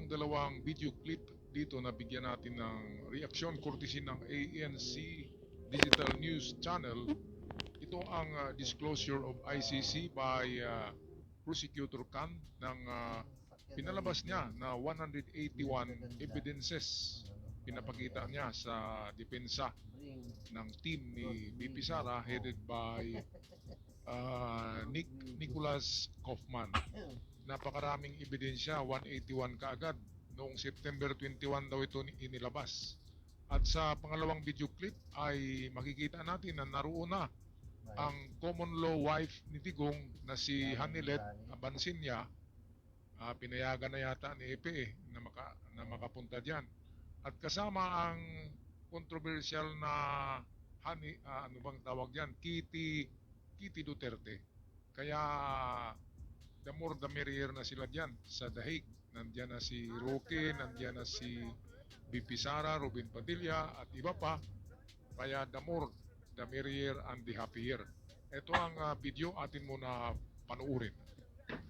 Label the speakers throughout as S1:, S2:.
S1: itong dalawang video clip dito na bigyan natin ng reaksyon courtesy ng ANC Digital News Channel. Ito ang disclosure of ICC by Prosecutor Khan ng pinalabas niya na 181 evidences. Pinapakita niya sa depensa ng team ni BP Sara headed by Nicholas Kaufman. Napakaraming ebidensya, 181 kaagad. Noong September 21 daw ito inilabas. At sa pangalawang video clip ay makikita natin na naroon na ang common law wife ni Digong na si Hanilet Abansinya. Pinayagan na yata ni EPE na makapunta diyan. At kasama ang controversial na ano bang tawag diyan? Kitty Duterte. Kaya the more the merrier na sila diyan sa dahig. Nandiyan na si Roque, nandiyan na si BP Sara, Robin Padilla at iba pa. Kaya the more the merrier and the happier. Ito ang video atin muna panuurin.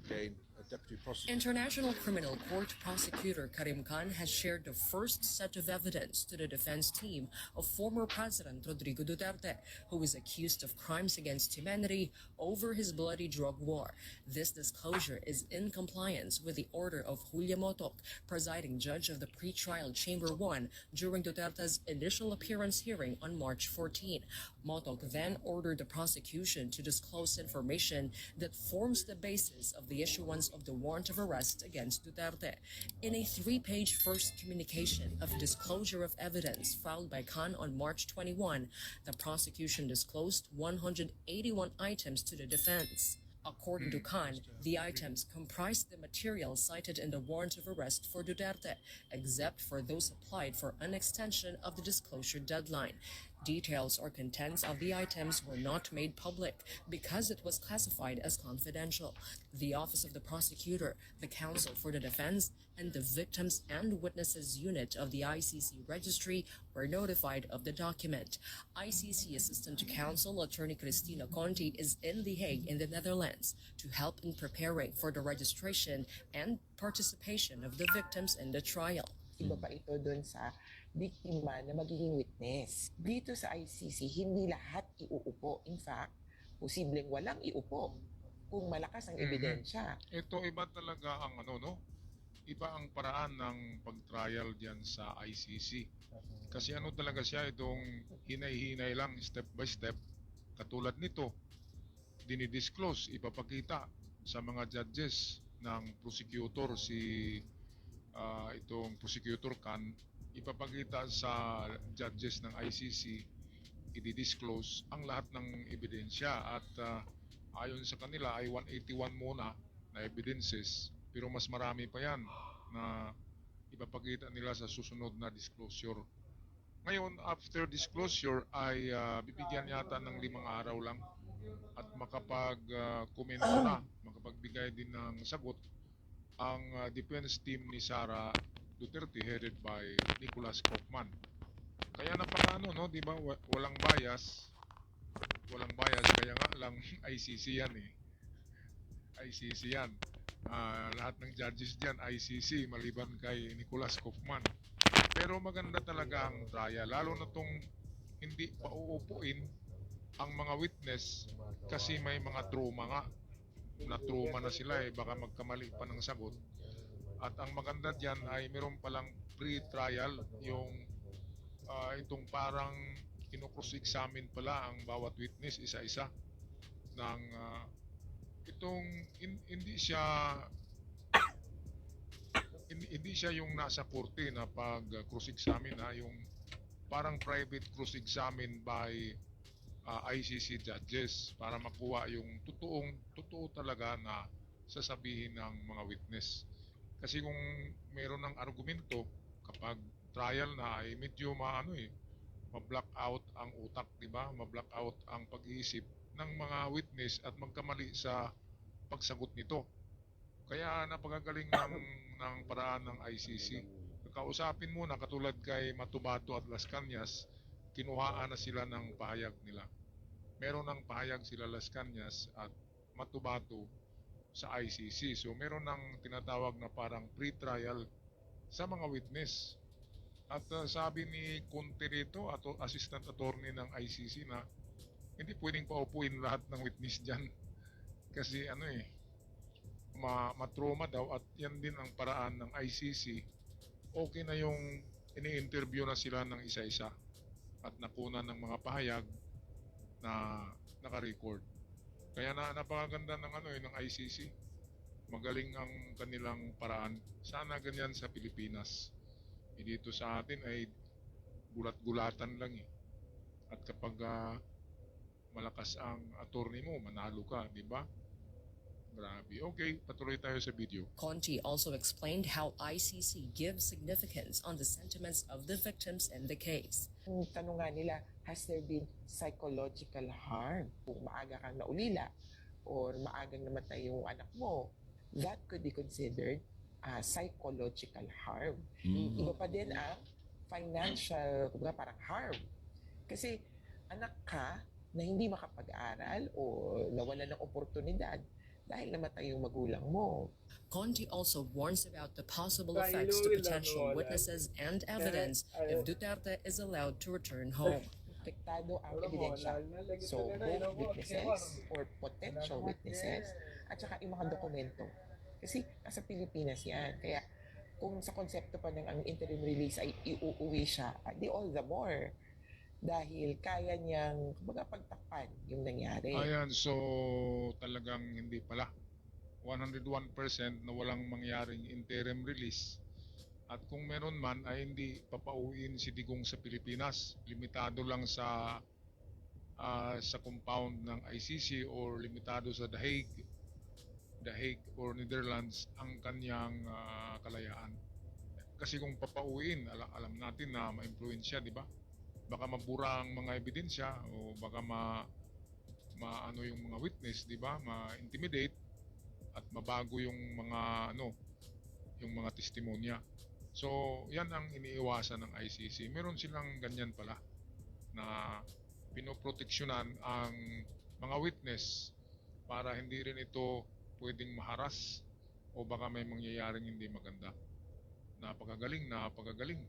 S2: Okay, Deputy Prosecutor.
S3: International Criminal Court Prosecutor Karim Khan has shared the first set of evidence to the defense team of former President Rodrigo Duterte, who is accused of crimes against humanity over his bloody drug war. This disclosure is in compliance with the order of Julia Motoc, presiding judge of the pretrial Chamber 1 during Duterte's initial appearance hearing on March 14. Motoc then ordered the prosecution to disclose information that forms the basis of the issuance of the warrant of arrest against Duterte. In a 3-page first communication of disclosure of evidence filed by Khan on March 21, the prosecution disclosed 181 items to the defense. According to Khan, the items comprised the material cited in the warrant of arrest for Duterte, except for those applied for an extension of the disclosure deadline. Details or contents of the items were not made public because it was classified as confidential. The Office of the Prosecutor, the Counsel for the Defense, and the Victims and Witnesses Unit of the ICC Registry were notified of the document. ICC Assistant Counsel Attorney Cristina Conti is in The Hague in the Netherlands to help in preparing for the registration and participation of the victims in the trial.
S4: Iba pa ito doon sa biktima na magiging witness. Dito sa ICC, hindi lahat iuupo. In fact, posibleng walang iupo kung malakas ang ebidensya.
S1: Ito iba talaga ang iba ang paraan ng pag-trial diyan sa ICC. Kasi talaga siya itong hinay-hinay lang step by step. Katulad nito, dinidisclose, ipapakita sa mga judges ng prosecutor itong prosecutor Khan, ipapakita sa judges ng ICC, i-disclose ang lahat ng ebidensya at ayon sa kanila ay 181 muna na evidences, pero mas marami pa yan na ipapakita nila sa susunod na disclosure. Ngayon, after disclosure ay bibigyan yata ng 5 araw lang at makapag-komento na, makapagbigay din ng sagot ang defense team ni Sara Duterte headed by Nicholas Kaufman. Kaya di ba? Walang bias, kaya nga lang ICC yan eh. ICC yan. Lahat ng judges diyan ICC maliban kay Nicholas Kaufman. Pero maganda talaga ang trial, lalo na tong hindi pa uupuin ang mga witness kasi may mga trauma nga. Na-trauma na sila baka magkamali pa ng sagot. At ang maganda diyan ay meron palang pre-trial yung itong parang kino-cross-examine pala ang bawat witness isa-isa ng hindi siya yung nasa korte na pag cross-examine yung parang private cross-examine by ICC judges para makuha yung totoo talaga na sasabihin ng mga witness. Kasi kung meron ng argumento kapag trial na ay medyo ma-block out ang utak, di ba? Ma-block out ang pag-iisip ng mga witness at magkamali sa pagsagot nito. Kaya napakagaling ng paraan ng ICC. Kausapin muna katulad kay Matubato at Las Cañas, kinuhaan na sila ng pahayag nila. Meron ng pahayag sila Las Cañas at Matubato sa ICC. So meron ng tinatawag na parang pre-trial sa mga witness. At sabi ni Conte rito, assistant attorney ng ICC, na hindi pwedeng paupuin lahat ng witness dyan. Kasi matroma daw, at yan din ang paraan ng ICC. Okay na yung ini-interview na sila ng isa-isa at nakuna ng mga pahayag na naka-record. Kaya napakaganda ng ICC. Magaling ang kanilang paraan. Sana ganyan sa Pilipinas. Dito sa atin ay gulat-gulatan lang eh. At kapag malakas ang attorney mo, manalo ka, di ba? Grabe. Okay, patuloy tayo sa video.
S3: Conti also explained how ICC gives significance on the sentiments of the victims in the case.
S4: Yung tanong nga nila, has there been psychological harm? Kung maaga kang naulila or maagang namatay yung anak mo, that could be considered psychological harm. Iba pa din ang financial, parang harm. Kasi anak ka na hindi makapag-aral o nawala ng oportunidad dahil namatay yung magulang mo.
S3: Conti also warns about the possible effects to potential witnesses and evidence if Duterte is allowed to return home.
S4: Apektado ang ebidensya. So, both witnesses or potential witnesses at saka yung mga dokumento. Kasi nasa Pilipinas yan. Kaya kung sa konsepto pa ng ang interim release ay iuuwi siya, di all the more. Dahil kaya niyang pagtakpan yung nangyari.
S1: Ayan, so talagang hindi pala. 101% na walang mangyaring interim release. At kung meron man ay hindi papauwiin si Digong sa Pilipinas. Limitado lang sa compound ng ICC or limitado sa The Hague or Netherlands ang kanyang kalayaan. Kasi kung papauwiin, alam natin na ma-influensya, di ba? Baka mabura ang mga ebidensya o baka maano yung mga witness, di ba? Ma-intimidate at mabago yung mga yung mga testimonya. So, yan ang iniiwasan ng ICC. Meron silang ganyan pala na pinoproteksyonan ang mga witness para hindi rin ito pwedeng maharas o baka may mangyayaring hindi maganda. Napakagaling.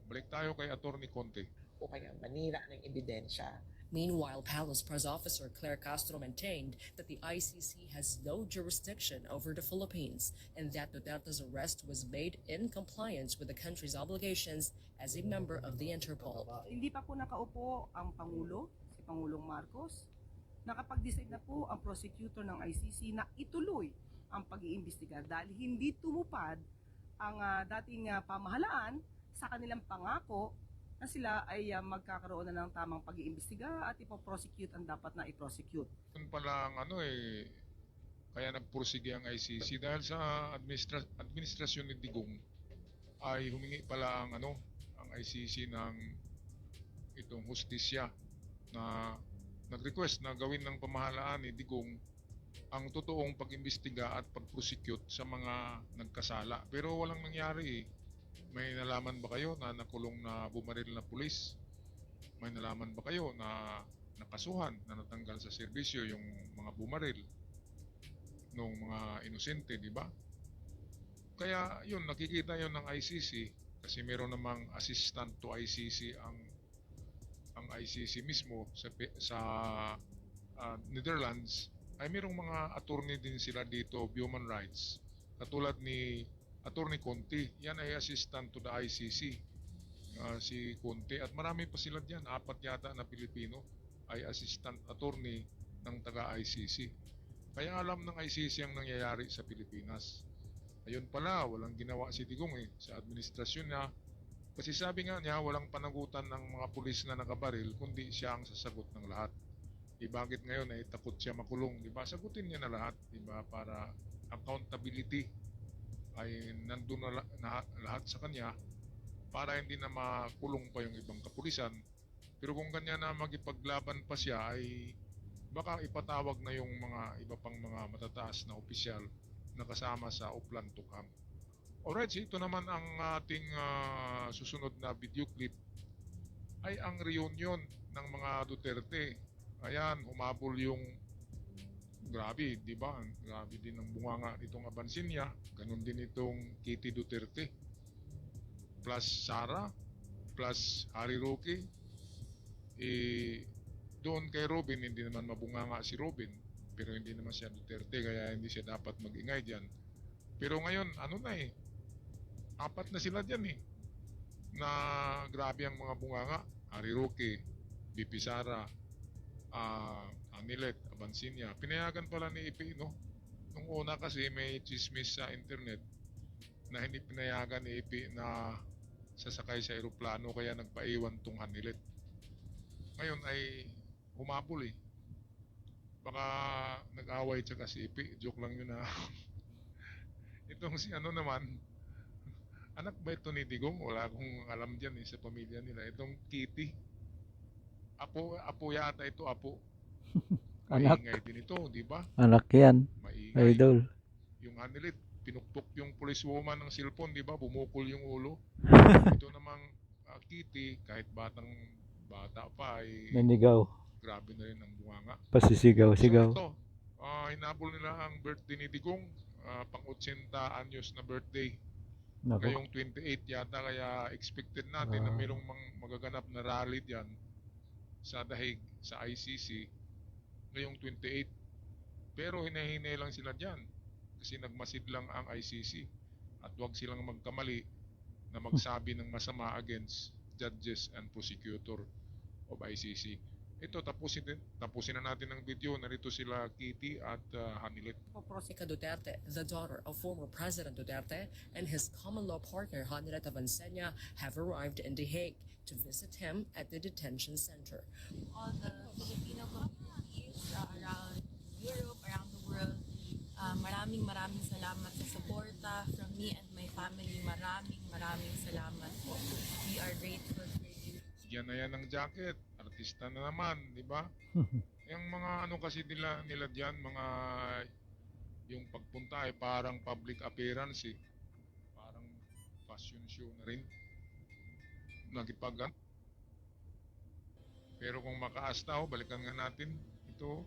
S1: Balik tayo kay Attorney Conte.
S4: O kaya manira ng ebidensya.
S3: Meanwhile, Palace Press Officer Claire Castro maintained that the ICC has no jurisdiction over the Philippines and that Duterte's arrest was made in compliance with the country's obligations as a member of the Interpol.
S5: Hindi pa po nakaupo ang Pangulo, si Pangulong Marcos. Nakapag-decide na po ang prosecutor ng ICC na ituloy ang pag-iimbestiga dahil hindi tumupad ang dating pamahalaan sa kanilang pangako na sila ay magkakaroon na ng tamang pag-iimbestiga at ipoprosecute ang dapat na i-prosecute.
S1: Yun palang kaya nagpursige ang ICC dahil sa administrasyon ni Digong ay humingi pala ang ICC ng itong hustisya na nag-request na gawin ng pamahalaan ni Digong ang totoong pag-imbestiga at pag-prosecute sa mga nagkasala. Pero walang nangyari eh. May nalaman ba kayo na nakulong na bumaril na pulis? May nalaman ba kayo na nakasuhan, na natanggal sa serbisyo yung mga bumaril ng mga inosente, di ba? Kaya yun, nakikita yun ng ICC kasi meron namang assistant to ICC ang ICC mismo sa Netherlands, ay merong mga attorney din sila dito of human rights. Katulad ni Attorney Conte, yan ay assistant to the ICC, si Conte. At marami pa sila dyan, 4 yata na Pilipino ay assistant attorney ng taga-ICC. Kaya alam ng ICC ang nangyayari sa Pilipinas. Ayun pala, walang ginawa si Digong sa administrasyon niya. Kasi sabi nga niya, walang panagutan ng mga pulis na nakabaril, kundi siya ang sasagot ng lahat. Bakit ngayon ay takot siya makulong, di ba? Sagutin niya na lahat, di ba? Para accountability ay nandun na lahat sa kanya para hindi na makulong pa yung ibang kapulisan. Pero kung kanya na magipaglaban pa siya ay baka ipatawag na yung mga iba pang mga matataas na opisyal na kasama sa Oplan to Camp. Alright, ito naman ang ating susunod na video clip ay ang reunion ng mga Duterte. Ayan, humabol yung grabe, di ba? Grabe din ang bunganga nitong Abansinya. Ganon din itong Kitty Duterte. plus Sara, plus Harry Roque. Doon kay Robin, hindi naman mabunganga si Robin. Pero hindi naman siya Duterte, kaya hindi siya dapat mag-ingay dyan. Pero ngayon, ano na eh, 4 na sila dyan eh. Na grabe ang mga bunganga. Harry Roque, BP Sara, Anilet, Abansinia. Pinayagan pala ni IP, no? Nung una kasi may chismis sa internet na hindi pinayagan ni IP na sasakay sa eroplano kaya nagpaiwan tong Anilet. Ngayon ay humabol eh. Baka nag-away tsaka si IP. Joke lang yun na. Itong si ano naman, anak ba ito ni Digong? Wala akong alam dyan eh, sa pamilya nila. Itong Kitty. Apo yata ito, apo.
S6: Anak.
S1: Maingay din ito, di ba?
S6: Anak yan,
S1: Maingay.
S6: idol.
S1: Yung Anilit, pinukpok yung policewoman ng cellphone, di ba? Bumukol yung ulo. Ito namang Kitty, kahit bata pa, ay
S6: Nanigaw.
S1: grabe na rin ang bunganga.
S6: Pasisigaw-sigaw.
S1: So ito, hinabol nila ang birthday ni Digong, pang 80 anyos na birthday.
S6: Nako.
S1: Ngayong 28 yata, kaya expected natin na mayroong magaganap na rally diyan sa Dahig, sa ICC, ngayong 28. Pero hinahinay lang sila diyan kasi nagmasid lang ang ICC at huwag silang magkamali na magsabi ng masama against judges and prosecutor of ICC. Ito, tapusin na natin ang video. Narito sila Kitty at Hanilet.
S3: Jessica Duterte, the daughter of former President Duterte, and his common law partner Hanilet Abansenia have arrived in The Hague to visit him at the detention center.
S7: All the Filipino communities around Europe, around the world, maraming salamat sa suporta from me and my family. Maraming salamat po. We are grateful for you.
S1: Yan na yan ng jacket. Artista na naman, di ba? Yung mga ano kasi nila diyan, mga yung pagpunta ay parang public appearance eh. Parang fashion show na rin. Pero kung makaasta, balikan nga natin ito.